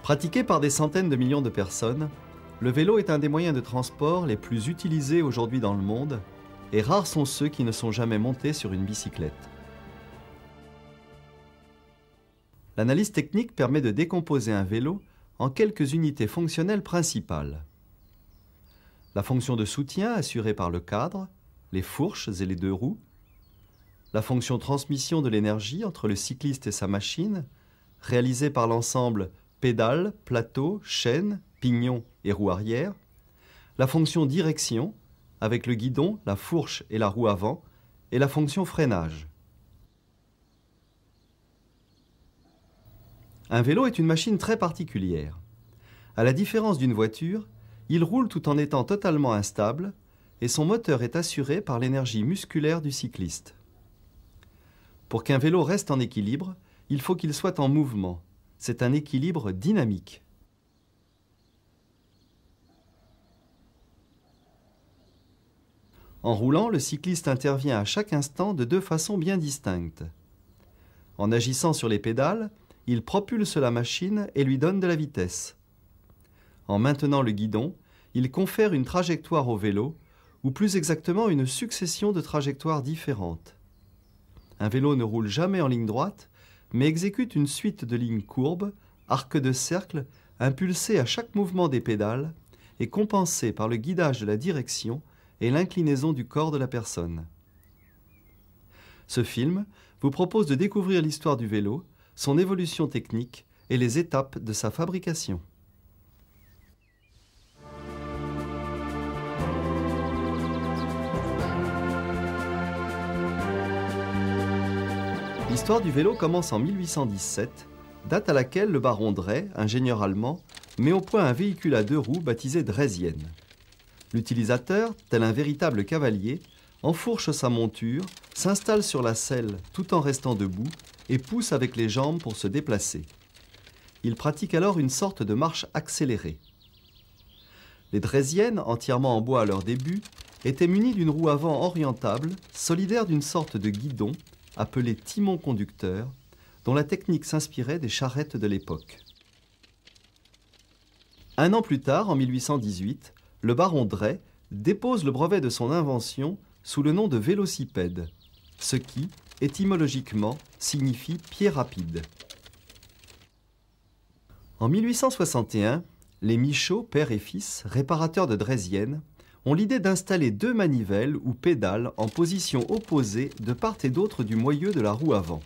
Pratiqué par des centaines de millions de personnes, le vélo est un des moyens de transport les plus utilisés aujourd'hui dans le monde, et rares sont ceux qui ne sont jamais montés sur une bicyclette. L'analyse technique permet de décomposer un vélo en quelques unités fonctionnelles principales. La fonction de soutien assurée par le cadre, les fourches et les deux roues, la fonction transmission de l'énergie entre le cycliste et sa machine, réalisée par l'ensemble pédale, plateau, chaîne, pignon et roue arrière, la fonction direction, avec le guidon, la fourche et la roue avant, et la fonction freinage. Un vélo est une machine très particulière. À la différence d'une voiture, il roule tout en étant totalement instable et son moteur est assuré par l'énergie musculaire du cycliste. Pour qu'un vélo reste en équilibre, il faut qu'il soit en mouvement. C'est un équilibre dynamique. En roulant, le cycliste intervient à chaque instant de deux façons bien distinctes. En agissant sur les pédales, il propulse la machine et lui donne de la vitesse. En maintenant le guidon, il confère une trajectoire au vélo, ou plus exactement une succession de trajectoires différentes. Un vélo ne roule jamais en ligne droite, mais exécute une suite de lignes courbes, arcs de cercle, impulsés à chaque mouvement des pédales et compensés par le guidage de la direction et l'inclinaison du corps de la personne. Ce film vous propose de découvrir l'histoire du vélo, son évolution technique et les étapes de sa fabrication. L'histoire du vélo commence en 1817, date à laquelle le baron Drey, ingénieur allemand, met au point un véhicule à deux roues baptisé Dreysienne. L'utilisateur, tel un véritable cavalier, enfourche sa monture, s'installe sur la selle tout en restant debout et pousse avec les jambes pour se déplacer. Il pratique alors une sorte de marche accélérée. Les Dreysiennes, entièrement en bois à leur début, étaient munies d'une roue avant orientable, solidaire d'une sorte de guidon, appelé timon conducteur, dont la technique s'inspirait des charrettes de l'époque. Un an plus tard, en 1818, le baron Drey dépose le brevet de son invention sous le nom de vélocipède, ce qui, étymologiquement, signifie pied rapide. En 1861, les Michaud, père et fils, réparateurs de Dreysienne, ont l'idée d'installer deux manivelles ou pédales en position opposée de part et d'autre du moyeu de la roue avant.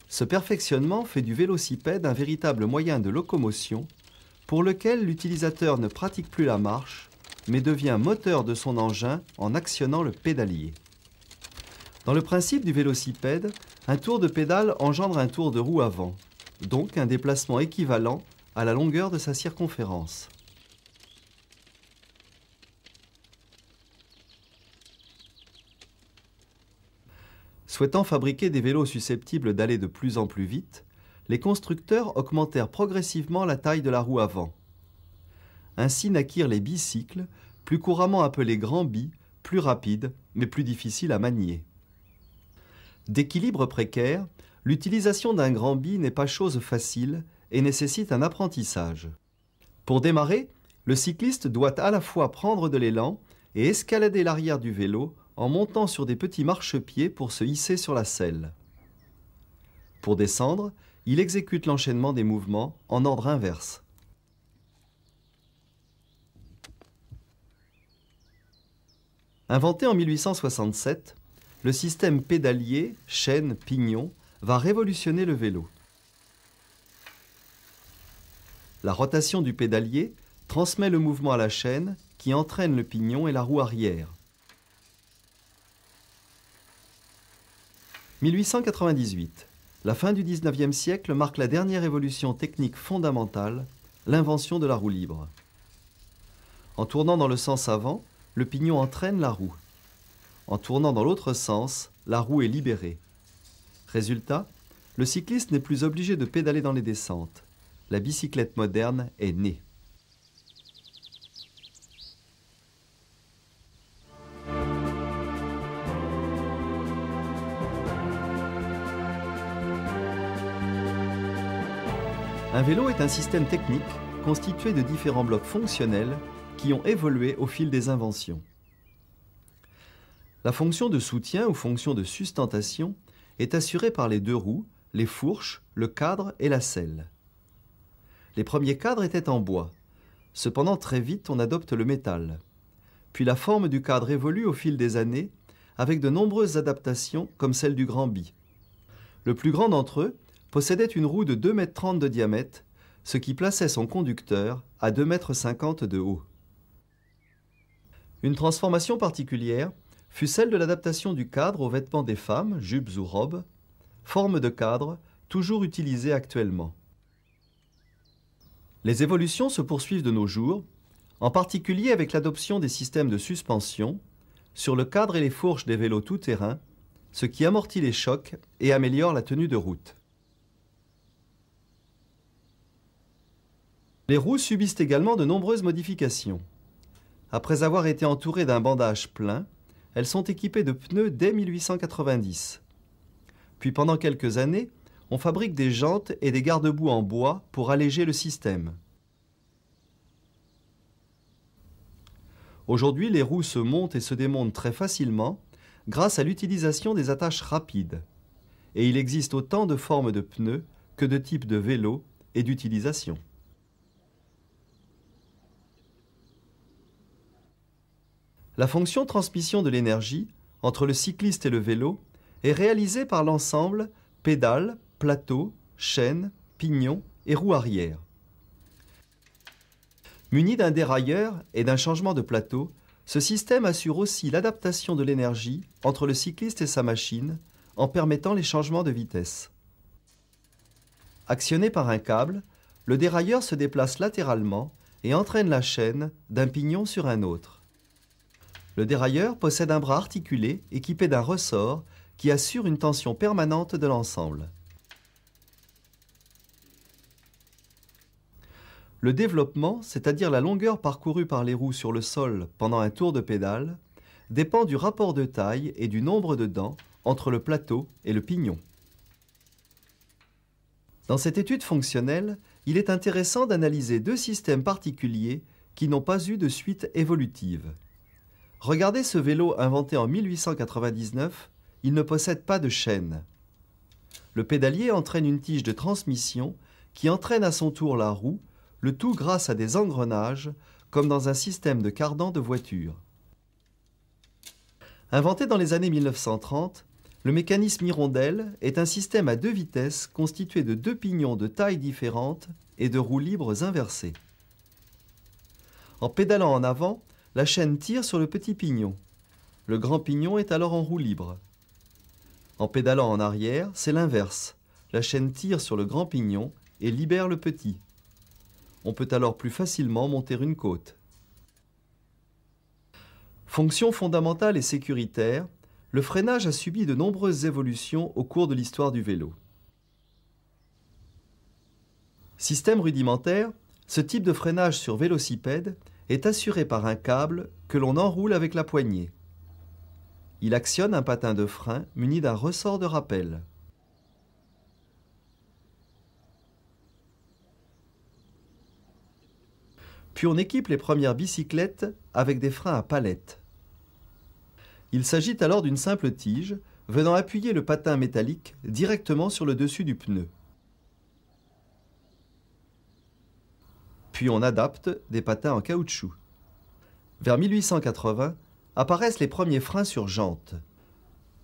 Ce perfectionnement fait du vélocipède un véritable moyen de locomotion pour lequel l'utilisateur ne pratique plus la marche, mais devient moteur de son engin en actionnant le pédalier. Dans le principe du vélocipède, un tour de pédale engendre un tour de roue avant, donc un déplacement équivalent à la longueur de sa circonférence. Souhaitant fabriquer des vélos susceptibles d'aller de plus en plus vite, les constructeurs augmentèrent progressivement la taille de la roue avant. Ainsi naquirent les bicycles, plus couramment appelés grands bis, plus rapides, mais plus difficiles à manier. D'équilibre précaire, l'utilisation d'un grand bis n'est pas chose facile et nécessite un apprentissage. Pour démarrer, le cycliste doit à la fois prendre de l'élan et escalader l'arrière du vélo en montant sur des petits marchepieds pour se hisser sur la selle. Pour descendre, il exécute l'enchaînement des mouvements en ordre inverse. Inventé en 1867, le système pédalier, chaîne, pignon, va révolutionner le vélo. La rotation du pédalier transmet le mouvement à la chaîne qui entraîne le pignon et la roue arrière. 1898. La fin du XIXe siècle marque la dernière évolution technique fondamentale, l'invention de la roue libre. En tournant dans le sens avant, le pignon entraîne la roue. En tournant dans l'autre sens, la roue est libérée. Résultat, le cycliste n'est plus obligé de pédaler dans les descentes. La bicyclette moderne est née. Un vélo est un système technique constitué de différents blocs fonctionnels qui ont évolué au fil des inventions. La fonction de soutien ou fonction de sustentation est assurée par les deux roues, les fourches, le cadre et la selle. Les premiers cadres étaient en bois. Cependant, très vite, on adopte le métal. Puis la forme du cadre évolue au fil des années avec de nombreuses adaptations comme celle du grand bi. Le plus grand d'entre eux possédait une roue de 2,30 m de diamètre, ce qui plaçait son conducteur à 2,50 m de haut. Une transformation particulière fut celle de l'adaptation du cadre aux vêtements des femmes, jupes ou robes, forme de cadre toujours utilisée actuellement. Les évolutions se poursuivent de nos jours, en particulier avec l'adoption des systèmes de suspension sur le cadre et les fourches des vélos tout-terrain, ce qui amortit les chocs et améliore la tenue de route. Les roues subissent également de nombreuses modifications. Après avoir été entourées d'un bandage plein, elles sont équipées de pneus dès 1890. Puis pendant quelques années, on fabrique des jantes et des garde-boue en bois pour alléger le système. Aujourd'hui, les roues se montent et se démontent très facilement grâce à l'utilisation des attaches rapides. Et il existe autant de formes de pneus que de types de vélos et d'utilisation. La fonction transmission de l'énergie entre le cycliste et le vélo est réalisée par l'ensemble pédale, plateau, chaîne, pignon et roue arrière. Muni d'un dérailleur et d'un changement de plateau, ce système assure aussi l'adaptation de l'énergie entre le cycliste et sa machine en permettant les changements de vitesse. Actionné par un câble, le dérailleur se déplace latéralement et entraîne la chaîne d'un pignon sur un autre. Le dérailleur possède un bras articulé équipé d'un ressort qui assure une tension permanente de l'ensemble. Le développement, c'est-à-dire la longueur parcourue par les roues sur le sol pendant un tour de pédale, dépend du rapport de taille et du nombre de dents entre le plateau et le pignon. Dans cette étude fonctionnelle, il est intéressant d'analyser deux systèmes particuliers qui n'ont pas eu de suite évolutive. Regardez ce vélo inventé en 1899, il ne possède pas de chaîne. Le pédalier entraîne une tige de transmission qui entraîne à son tour la roue, le tout grâce à des engrenages, comme dans un système de cardan de voiture. Inventé dans les années 1930, le mécanisme hirondelle est un système à deux vitesses constitué de deux pignons de tailles différentes et de roues libres inversées. En pédalant en avant, la chaîne tire sur le petit pignon. Le grand pignon est alors en roue libre. En pédalant en arrière, c'est l'inverse. La chaîne tire sur le grand pignon et libère le petit. On peut alors plus facilement monter une côte. Fonction fondamentale et sécuritaire, le freinage a subi de nombreuses évolutions au cours de l'histoire du vélo. Système rudimentaire, ce type de freinage sur vélocipède est assuré par un câble que l'on enroule avec la poignée. Il actionne un patin de frein muni d'un ressort de rappel. Puis on équipe les premières bicyclettes avec des freins à palettes. Il s'agit alors d'une simple tige venant appuyer le patin métallique directement sur le dessus du pneu. Puis on adapte des patins en caoutchouc. Vers 1880, apparaissent les premiers freins sur jante.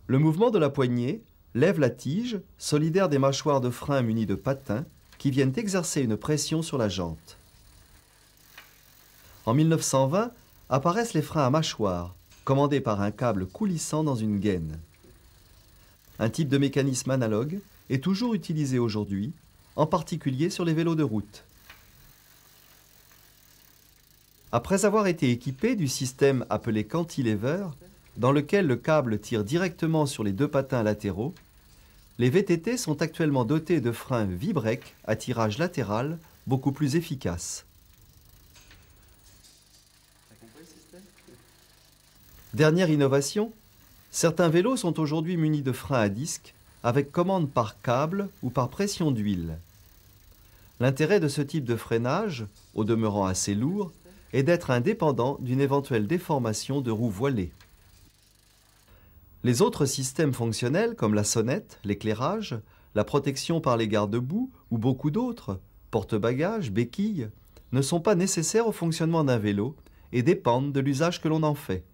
Le mouvement de la poignée lève la tige, solidaire des mâchoires de frein munies de patins qui viennent exercer une pression sur la jante. En 1920, apparaissent les freins à mâchoire, commandés par un câble coulissant dans une gaine. Un type de mécanisme analogue est toujours utilisé aujourd'hui, en particulier sur les vélos de route. Après avoir été équipé du système appelé cantilever, dans lequel le câble tire directement sur les deux patins latéraux, les VTT sont actuellement dotés de freins V-brake à tirage latéral beaucoup plus efficaces. Dernière innovation, certains vélos sont aujourd'hui munis de freins à disque avec commande par câble ou par pression d'huile. L'intérêt de ce type de freinage, au demeurant assez lourd, est d'être indépendant d'une éventuelle déformation de roues voilées. Les autres systèmes fonctionnels, comme la sonnette, l'éclairage, la protection par les garde-boue ou beaucoup d'autres, porte-bagages, béquilles, ne sont pas nécessaires au fonctionnement d'un vélo et dépendent de l'usage que l'on en fait.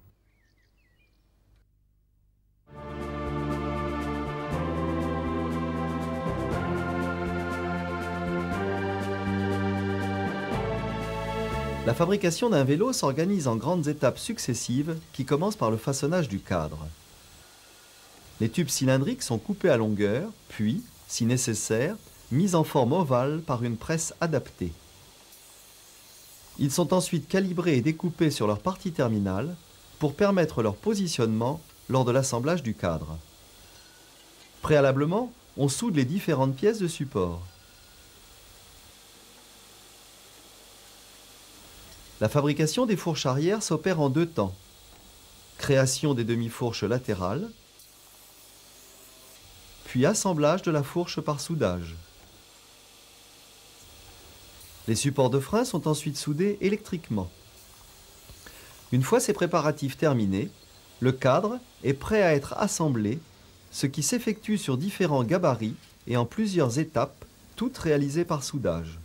La fabrication d'un vélo s'organise en grandes étapes successives qui commencent par le façonnage du cadre. Les tubes cylindriques sont coupés à longueur, puis, si nécessaire, mis en forme ovale par une presse adaptée. Ils sont ensuite calibrés et découpés sur leur partie terminale pour permettre leur positionnement lors de l'assemblage du cadre. Préalablement, on soude les différentes pièces de support. La fabrication des fourches arrière s'opère en deux temps. Création des demi-fourches latérales, puis assemblage de la fourche par soudage. Les supports de frein sont ensuite soudés électriquement. Une fois ces préparatifs terminés, le cadre est prêt à être assemblé, ce qui s'effectue sur différents gabarits et en plusieurs étapes, toutes réalisées par soudage.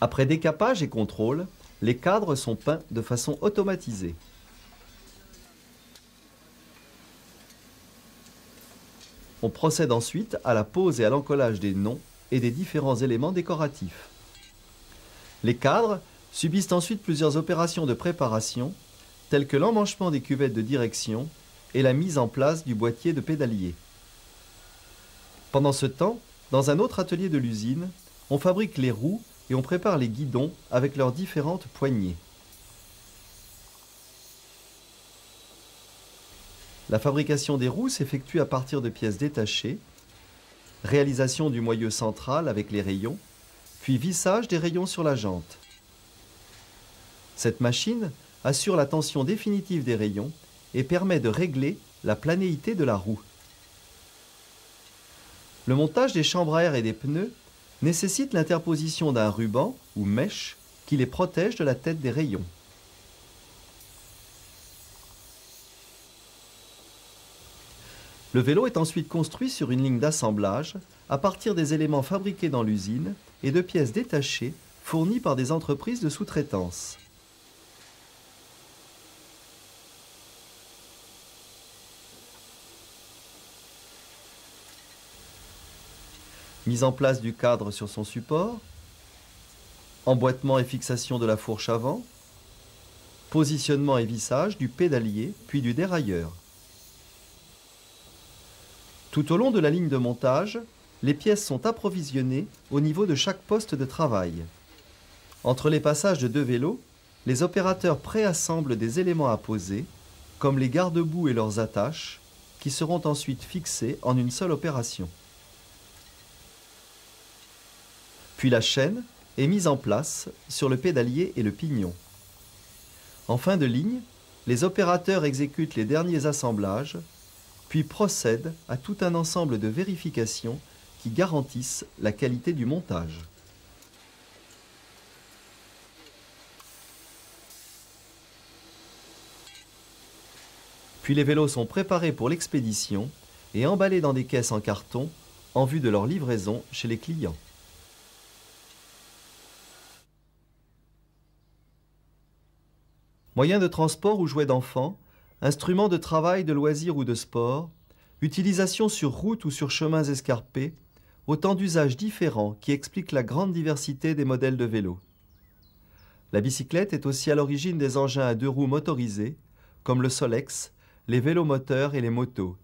Après décapage et contrôle, les cadres sont peints de façon automatisée. On procède ensuite à la pose et à l'encollage des noms et des différents éléments décoratifs. Les cadres subissent ensuite plusieurs opérations de préparation, telles que l'emmanchement des cuvettes de direction et la mise en place du boîtier de pédalier. Pendant ce temps, dans un autre atelier de l'usine, on fabrique les roues et on prépare les guidons avec leurs différentes poignées. La fabrication des roues s'effectue à partir de pièces détachées, réalisation du moyeu central avec les rayons, puis vissage des rayons sur la jante. Cette machine assure la tension définitive des rayons et permet de régler la planéité de la roue. Le montage des chambres à air et des pneus nécessite l'interposition d'un ruban ou mèche qui les protège de la tête des rayons. Le vélo est ensuite construit sur une ligne d'assemblage à partir des éléments fabriqués dans l'usine et de pièces détachées fournies par des entreprises de sous-traitance. Mise en place du cadre sur son support, emboîtement et fixation de la fourche avant, positionnement et vissage du pédalier puis du dérailleur. Tout au long de la ligne de montage, les pièces sont approvisionnées au niveau de chaque poste de travail. Entre les passages de deux vélos, les opérateurs préassemblent des éléments à poser, comme les garde-boue et leurs attaches, qui seront ensuite fixés en une seule opération. Puis la chaîne est mise en place sur le pédalier et le pignon. En fin de ligne, les opérateurs exécutent les derniers assemblages, puis procèdent à tout un ensemble de vérifications qui garantissent la qualité du montage. Puis les vélos sont préparés pour l'expédition et emballés dans des caisses en carton en vue de leur livraison chez les clients. Moyens de transport ou jouets d'enfants, instruments de travail, de loisirs ou de sport, utilisation sur route ou sur chemins escarpés, autant d'usages différents qui expliquent la grande diversité des modèles de vélos. La bicyclette est aussi à l'origine des engins à deux roues motorisés, comme le Solex, les vélos moteurs et les motos,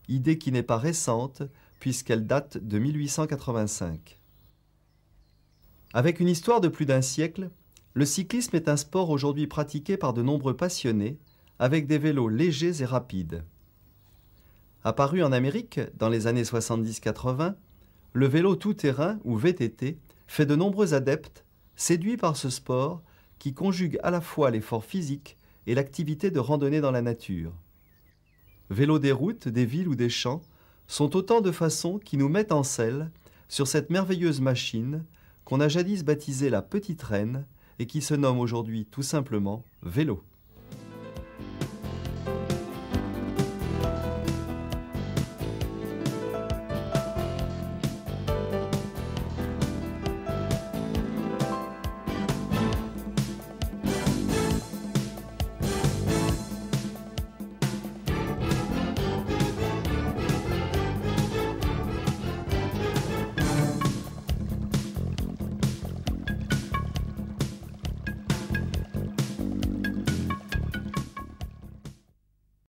idée qui n'est pas récente puisqu'elle date de 1885. Avec une histoire de plus d'un siècle, le cyclisme est un sport aujourd'hui pratiqué par de nombreux passionnés, avec des vélos légers et rapides. Apparu en Amérique dans les années 70-80, le vélo tout-terrain ou VTT fait de nombreux adeptes, séduits par ce sport qui conjugue à la fois l'effort physique et l'activité de randonnée dans la nature. Vélo des routes, des villes ou des champs sont autant de façons qui nous mettent en selle sur cette merveilleuse machine qu'on a jadis baptisée la Petite Reine et qui se nomme aujourd'hui tout simplement vélo.